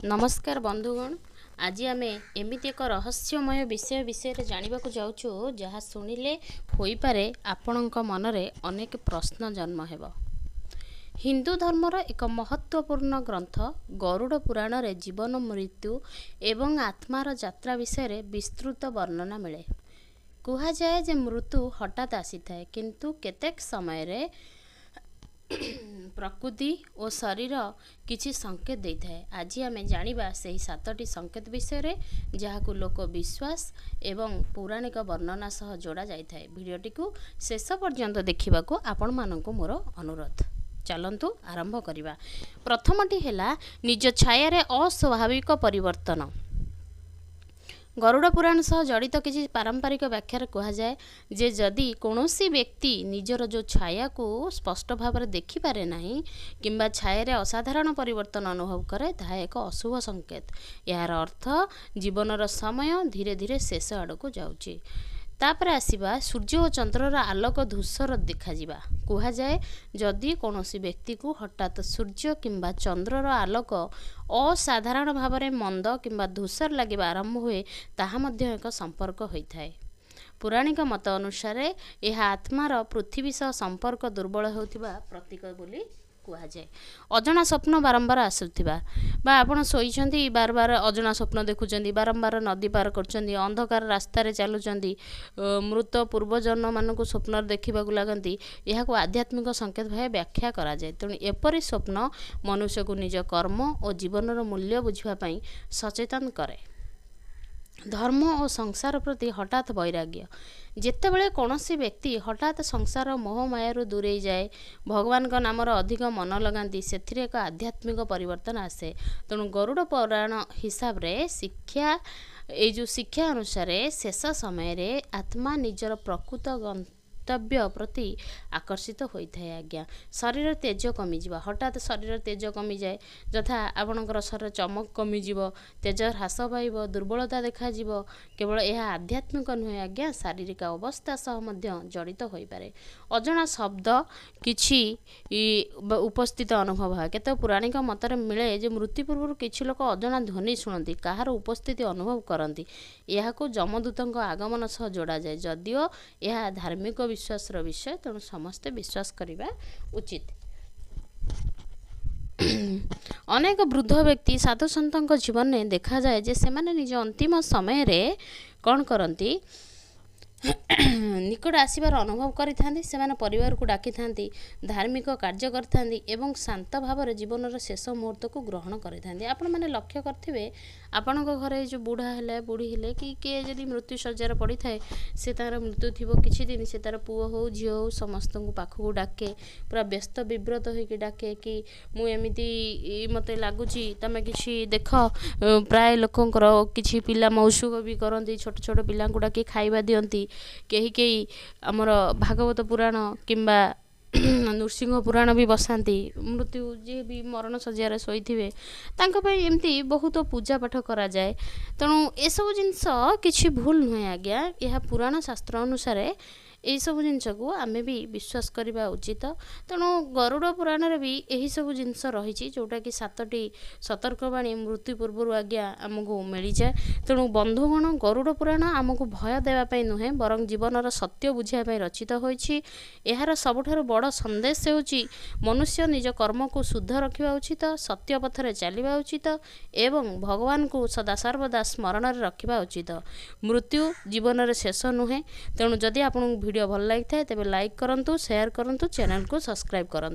नमस्कार बंधुगण। आज आम एमती एक रहस्यमय विषय जानवाक जाऊँ जहाँ शुणिले हो पारे आपणक मनरे अनेक प्रश्न जन्म हेब। हिंदू धर्मर एक महत्वपूर्ण ग्रंथ गरुड़ पुराण रे जीवन मृत्यु एवं आत्मार यात्रा विषय विस्तृत वर्णना मिले। कह जाए जे मृत्यु हठात आसी थाए किंतु केतेक समय रे प्रकृति और शरीर किछि संकेत दे थाए। आज आम जानिबा सेही 7टी संकेत विषय जहां लोक विश्वास एवं पौराणिक वर्णना सह जोड़ा जाय थाए। वीडियोटी को शेष पर्यंत देखा आपण मानक मोर अनुरोध। चलंतु आरंभ करिबा। प्रथमटी हैला निज छाया रे अस्वाभाविक परिवर्तन। गरुड़ पुराण सह जड़ित किसी पारंपरिक व्याख्या कह जाए जे जदि कौनसी व्यक्ति निजर जो छाया को स्पष्ट भाव में देखिपारे नहीं किंबा छाया असाधारण परिवर्तन अनुभव करे ताहा एक अशुभ संकेत। यार अर्थ जीवनर समय धीरे धीरे शेष आड़क जाउची। तापर आसीबा सूर्य और चंद्रर आलोक धूसर देखा कह जाए जदि कौन व्यक्ति को हठात सूर्य किंबा चंद्रर आलोक असाधारण भाव में मंद किंबा धूसर लगे आरंभ हुए ताहा मध्य एक संपर्क होता है। पौराणिक मत अनुसार यह आत्मार पृथ्वी सह संपर्क दुर्बल होतिबा प्रतीक बोली कह जाए। अजना स्वप्न बारंबार आसुथिबा बा आपण सोईचंदी बार बार अजना स्वप्न देखुचंदी, बारंबार नदी पार करचंदी, अंधकार रास्ता रे चलुचंदी, मृत पूर्वजन्म मानक स्वप्न देखिबाकु लागंती, यहाकु आध्यात्मिक संकेत भाव व्याख्या करा जाए। तेणु एपरि स्वप्न मनुष्य को निज कर्म और जीवनर मूल्य बुझिबा पई सचेतन करे। धर्म और संसार प्रति हठात वैराग्य। जेतेबेले कौनसी व्यक्ति हठात संसार मोह मायारू दूरे जाए, भगवान का नामर अधिक मन लगाती, से एक आध्यात्मिक परिवर्तन आसे। तेणु गरुड़ पुराण हिसाब रे शिक्षा ये जो शिक्षा अनुसार शेष समय रे आत्मा निजर प्रकृत गंतव्य प्रति आकर्षित होता है। आज्ञा शरीर तेज कमिज, हठात शरीर तेज कमी जाए, यथा आपणकर शरीर चमक कमिज, तेज ह्रास पाइब, दुर्बलता देखा केवल यह आध्यात्मिक नुहे आज्ञा शारीरिक अवस्था सह मध्य जड़ित हो पारे। अजना शब्द किछि उपस्थित अनुभव है। केते पौराणिक मत मिले जे मृत्यु पूर्व किछि लोक अजना ध्वनि शुणती, कहार उपस्थिति अनुभव करती, यह जमदूत आगमन सह जोड़ा जाए। जदिओ यह धार्मिक विश्वास विषय, तेणु समस्ते विश्वास करने उचित। अनेक वृद्ध व्यक्ति साधु सन्तों जीवन में देखा जाए जे सेमाने निज अंतिम समय रे कौन करती निकट आसबार अनुभव करिथांती, सेमाने परिवार को डाकी थांती, धार्मिक कार्य करथांती एवं शांत भाव में जीवनर शेष मुहूर्त को ग्रहण करिथांती। आपण माने लक्ष्य करथिबे आपणक घरे जो बुढ़ा हेले बुढ़ी हेले कि किए जदि मृत्यु शज्यार पड़ी थाए, से तार मृत्यु थिबो किछि दिन, से तार पुओ हो झियो हो समस्त को पाखक डाके, पूरा व्यस्त विव्रत होइकि डाके कि मु एमिति मते लागुची, तमे किछि देख। प्राय लोकंकर किछि पिला मौसुक भी करती, छोट छोट पिला को डाकी खाइबा दियंती, कहीं कहीं आमर भागवत पुराण किंबा नृसिंह पुराण भी बसाती। मृत्यु जी भी मरण शज्यार शोथे एमती बहुत पूजा पाठ करा जाए। तेणु ये सब जिनस किछि भूल नुहे आज्ञा, यह पुराण शास्त्र अनुसार यही सब जिनस को आम भी विश्वास करवा उचित। तेणु गरुड़ पुराण रे भी यही सब जिनस रही जोटा कि 7टी सतर्कवाणी मृत्यु पूर्व आज्ञा आमको मिल जाए। तेणु बंधुगण गरुड़ पुराण आमको भय देवाई नुहे बरं जीवनर सत्य बुझाई रचित होइछि। यार सबुठारु बड़ संदेश होछि मनुष्य निज कर्म को शुद्ध रखा उचित, सत्य पथरे चलवा उचित एवं भगवान को सदा सर्वदा स्मरण रखा उचित। मृत्यु जीवन शेष नुहे। तेणु जदि आपको वीडियो भल लगी थाए तेबे लाइक करंतु, शेयर करंतु, चैनल को सब्सक्राइब करंतु।